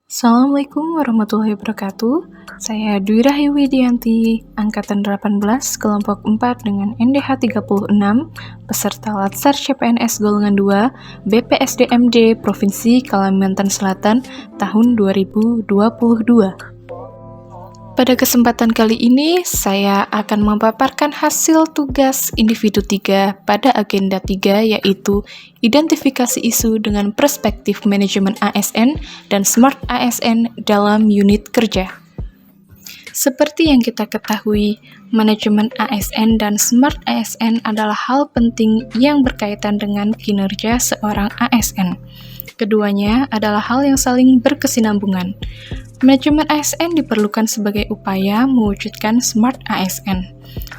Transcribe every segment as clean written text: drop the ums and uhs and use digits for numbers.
Assalamualaikum warahmatullahi wabarakatuh. Saya Dwi Rahyu Widianti, Angkatan 18, Kelompok 4 dengan NDH 36, peserta Latsar CPNS Golongan 2, BPSDMD Provinsi Kalimantan Selatan tahun 2022. Pada kesempatan kali ini, saya akan memaparkan hasil tugas individu 3 pada agenda 3, yaitu identifikasi isu dengan perspektif manajemen ASN dan Smart ASN dalam unit kerja. Seperti yang kita ketahui, manajemen ASN dan Smart ASN adalah hal penting yang berkaitan dengan kinerja seorang ASN. Keduanya adalah hal yang saling berkesinambungan. Manajemen ASN diperlukan sebagai upaya mewujudkan Smart ASN.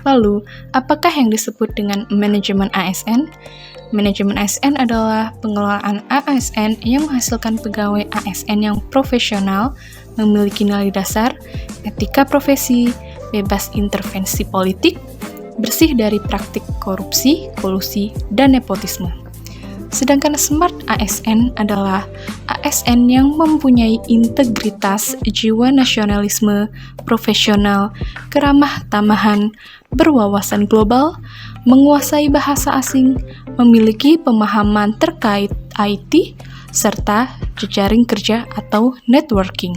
Lalu, apakah yang disebut dengan manajemen ASN? Manajemen ASN adalah pengelolaan ASN yang menghasilkan pegawai ASN yang profesional, memiliki nilai dasar, etika profesi, bebas intervensi politik, bersih dari praktik korupsi, kolusi, dan nepotisme. Sedangkan Smart ASN adalah ASN yang mempunyai integritas, jiwa nasionalisme, profesional, keramah tamahan, berwawasan global, menguasai bahasa asing, memiliki pemahaman terkait IT, serta jejaring kerja atau networking.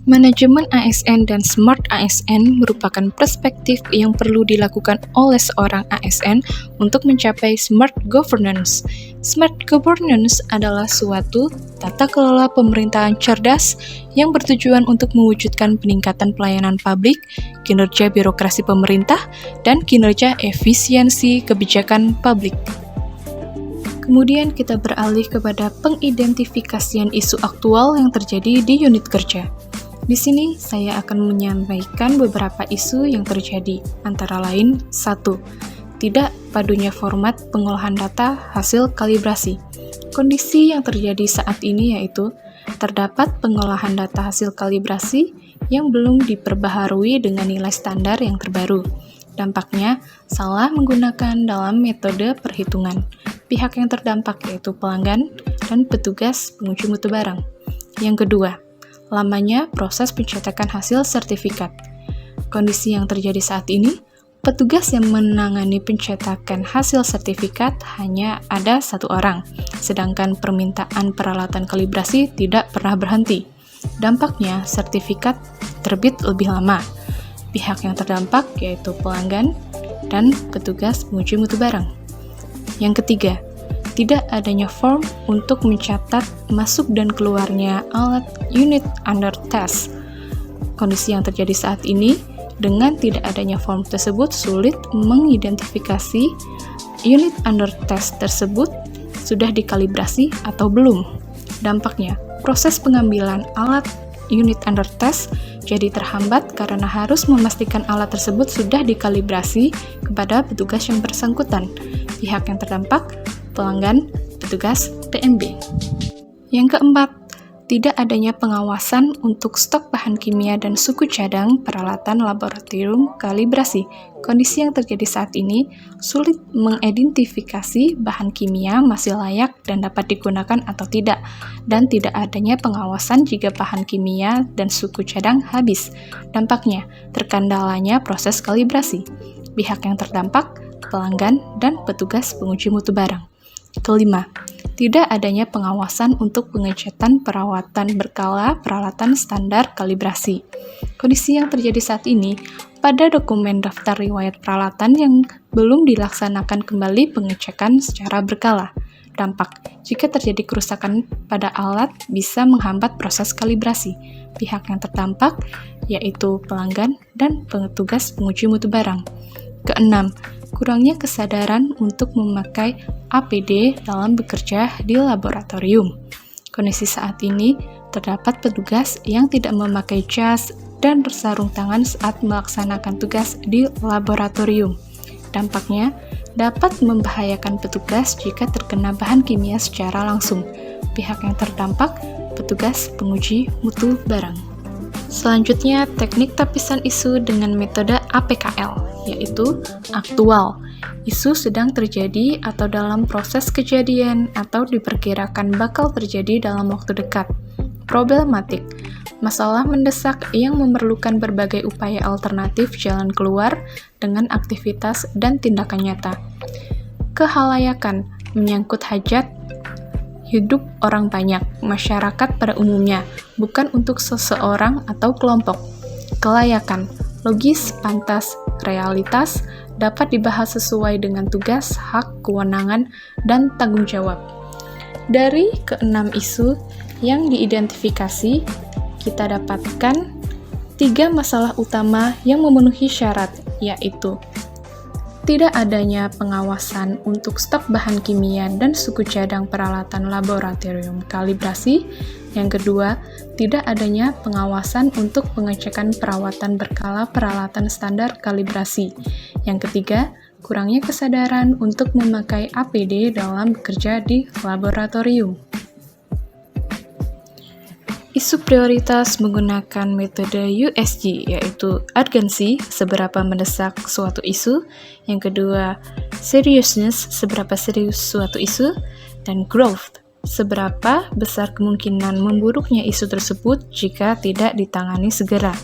Manajemen ASN dan Smart ASN merupakan perspektif yang perlu dilakukan oleh seorang ASN untuk mencapai Smart Governance. Smart Governance adalah suatu tata kelola pemerintahan cerdas yang bertujuan untuk mewujudkan peningkatan pelayanan publik, kinerja birokrasi pemerintah, dan kinerja efisiensi kebijakan publik. Kemudian kita beralih kepada pengidentifikasian isu aktual yang terjadi di unit kerja. Di sini saya akan menyampaikan beberapa isu yang terjadi, antara lain 1. Tidak padunya format pengolahan data hasil kalibrasi. Kondisi yang terjadi saat ini yaitu terdapat pengolahan data hasil kalibrasi yang belum diperbaharui dengan nilai standar yang terbaru. Dampaknya, salah menggunakan dalam metode perhitungan. Pihak yang terdampak yaitu pelanggan dan petugas penguji mutu barang. Yang kedua, lamanya proses pencetakan hasil sertifikat. Kondisi yang terjadi saat ini, petugas yang menangani pencetakan hasil sertifikat hanya ada 1 orang, sedangkan permintaan peralatan kalibrasi tidak pernah berhenti. Dampaknya, sertifikat terbit lebih lama. Pihak yang terdampak yaitu pelanggan dan petugas penguji mutu barang. Yang ketiga, tidak adanya form untuk mencatat masuk dan keluarnya alat unit under test. Kondisi yang terjadi saat ini, dengan tidak adanya form tersebut sulit mengidentifikasi unit under test tersebut sudah dikalibrasi atau belum. Dampaknya, proses pengambilan alat unit under test jadi terhambat karena harus memastikan alat tersebut sudah dikalibrasi kepada petugas yang bersangkutan. Pihak yang terdampak, pelanggan, petugas, PMB. Yang keempat, tidak adanya pengawasan untuk stok bahan kimia dan suku cadang peralatan laboratorium kalibrasi. Kondisi yang terjadi saat ini sulit mengidentifikasi bahan kimia masih layak dan dapat digunakan atau tidak, dan tidak adanya pengawasan jika bahan kimia dan suku cadang habis. Dampaknya, terkendalanya proses kalibrasi. Pihak yang terdampak, pelanggan, dan petugas penguji mutu barang. Kelima, tidak adanya pengawasan untuk pengecetan perawatan berkala peralatan standar kalibrasi. Kondisi yang terjadi saat ini, pada dokumen daftar riwayat peralatan yang belum dilaksanakan kembali pengecekan secara berkala. Dampak, jika terjadi kerusakan pada alat bisa menghambat proses kalibrasi. Pihak yang terdampak, yaitu pelanggan dan petugas penguji mutu barang. Keenam, kurangnya kesadaran untuk memakai APD dalam bekerja di laboratorium. Kondisi saat ini, terdapat petugas yang tidak memakai jas dan sarung tangan saat melaksanakan tugas di laboratorium. Dampaknya, dapat membahayakan petugas jika terkena bahan kimia secara langsung. Pihak yang terdampak, petugas penguji mutu barang. Selanjutnya, teknik tapisan isu dengan metode APKL, yaitu aktual. Isu sedang terjadi atau dalam proses kejadian atau diperkirakan bakal terjadi dalam waktu dekat. problematik, masalah mendesak yang memerlukan berbagai upaya alternatif jalan keluar dengan aktivitas dan tindakan nyata. Kehalayakan, menyangkut hajat hidup orang banyak, masyarakat pada umumnya, bukan untuk seseorang atau kelompok. Kelayakan, logis, pantas, realitas, dapat dibahas sesuai dengan tugas, hak, kewenangan, dan tanggung jawab. Dari keenam isu yang diidentifikasi, kita dapatkan 3 masalah utama yang memenuhi syarat, yaitu tidak adanya pengawasan untuk stok bahan kimia dan suku cadang peralatan laboratorium kalibrasi. Yang kedua, tidak adanya pengawasan untuk pengecekan perawatan berkala peralatan standar kalibrasi. Yang ketiga, kurangnya kesadaran untuk memakai APD dalam bekerja di laboratorium. Isu prioritas menggunakan metode USG, yaitu urgency, seberapa mendesak suatu isu. Yang kedua, seriousness, seberapa serius suatu isu. Dan growth, seberapa besar kemungkinan memburuknya isu tersebut jika tidak ditangani segera.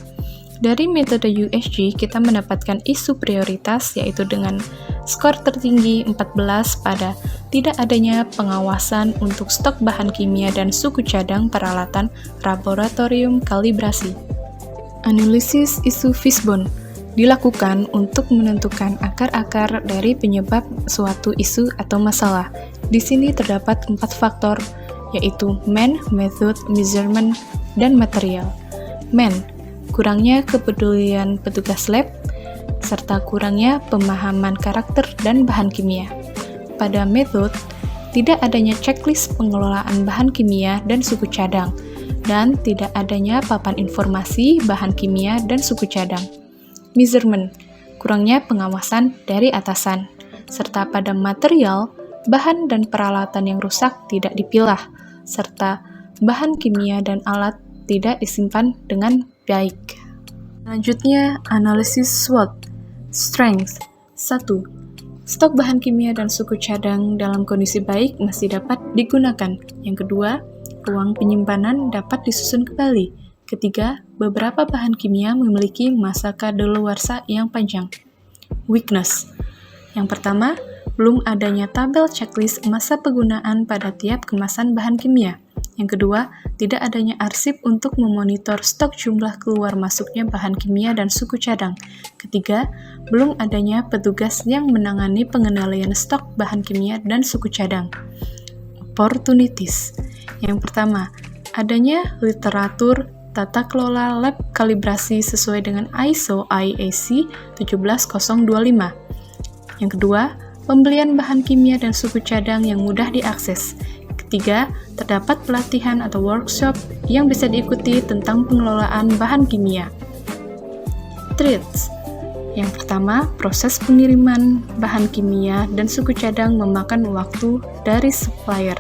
Dari metode USG, kita mendapatkan isu prioritas, yaitu dengan skor tertinggi 14 pada tidak adanya pengawasan untuk stok bahan kimia dan suku cadang peralatan laboratorium kalibrasi. Analisis isu Fishbone dilakukan untuk menentukan akar-akar dari penyebab suatu isu atau masalah. Di sini terdapat 4 faktor, yaitu man, method, measurement, dan material. Man, kurangnya kepedulian petugas lab, serta kurangnya pemahaman karakter dan bahan kimia. Pada method, tidak adanya checklist pengelolaan bahan kimia dan suku cadang, dan tidak adanya papan informasi bahan kimia dan suku cadang. Measurement, kurangnya pengawasan dari atasan, serta pada material, bahan dan peralatan yang rusak tidak dipilah, serta bahan kimia dan alat tidak disimpan dengan baik. Selanjutnya, analisis SWOT. Strength. 1. Stok bahan kimia dan suku cadang dalam kondisi baik masih dapat digunakan. Yang kedua, ruang penyimpanan dapat disusun kembali. Ketiga, beberapa bahan kimia memiliki masa kadaluarsa yang panjang. Weakness. Yang pertama, belum adanya tabel checklist masa penggunaan pada tiap kemasan bahan kimia. Yang kedua, tidak adanya arsip untuk memonitor stok jumlah keluar masuknya bahan kimia dan suku cadang. Ketiga, belum adanya petugas yang menangani pengendalian stok bahan kimia dan suku cadang. Opportunities. Yang pertama, adanya literatur tata kelola lab kalibrasi sesuai dengan ISO IEC 17025. Yang kedua, pembelian bahan kimia dan suku cadang yang mudah diakses. Ketiga, terdapat pelatihan atau workshop yang bisa diikuti tentang pengelolaan bahan kimia. Threats. Yang pertama, proses pengiriman bahan kimia dan suku cadang memakan waktu dari supplier.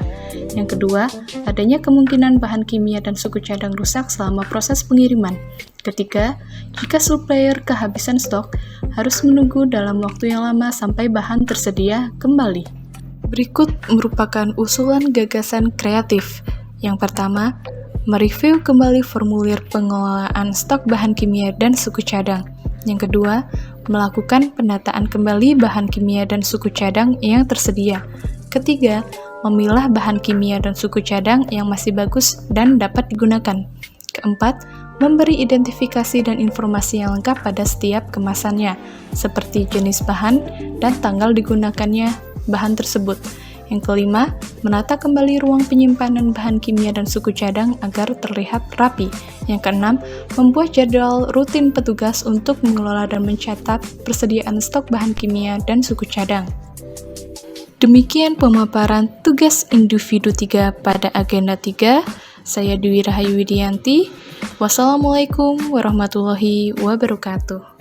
Yang kedua, adanya kemungkinan bahan kimia dan suku cadang rusak selama proses pengiriman. Ketiga, jika supplier kehabisan stok, harus menunggu dalam waktu yang lama sampai bahan tersedia kembali. Berikut merupakan usulan gagasan kreatif. Yang pertama, mereview kembali formulir pengelolaan stok bahan kimia dan suku cadang. Yang kedua, melakukan pendataan kembali bahan kimia dan suku cadang yang tersedia. Ketiga, memilah bahan kimia dan suku cadang yang masih bagus dan dapat digunakan. Keempat, memberi identifikasi dan informasi yang lengkap pada setiap kemasannya, seperti jenis bahan dan tanggal digunakannya bahan tersebut. Yang kelima, menata kembali ruang penyimpanan bahan kimia dan suku cadang agar terlihat rapi. Yang keenam, membuat jadwal rutin petugas untuk mengelola dan mencatat persediaan stok bahan kimia dan suku cadang. Demikian pemaparan tugas individu 3 pada agenda 3. Saya Dwi Rahayu Widianti. Wassalamualaikum warahmatullahi wabarakatuh.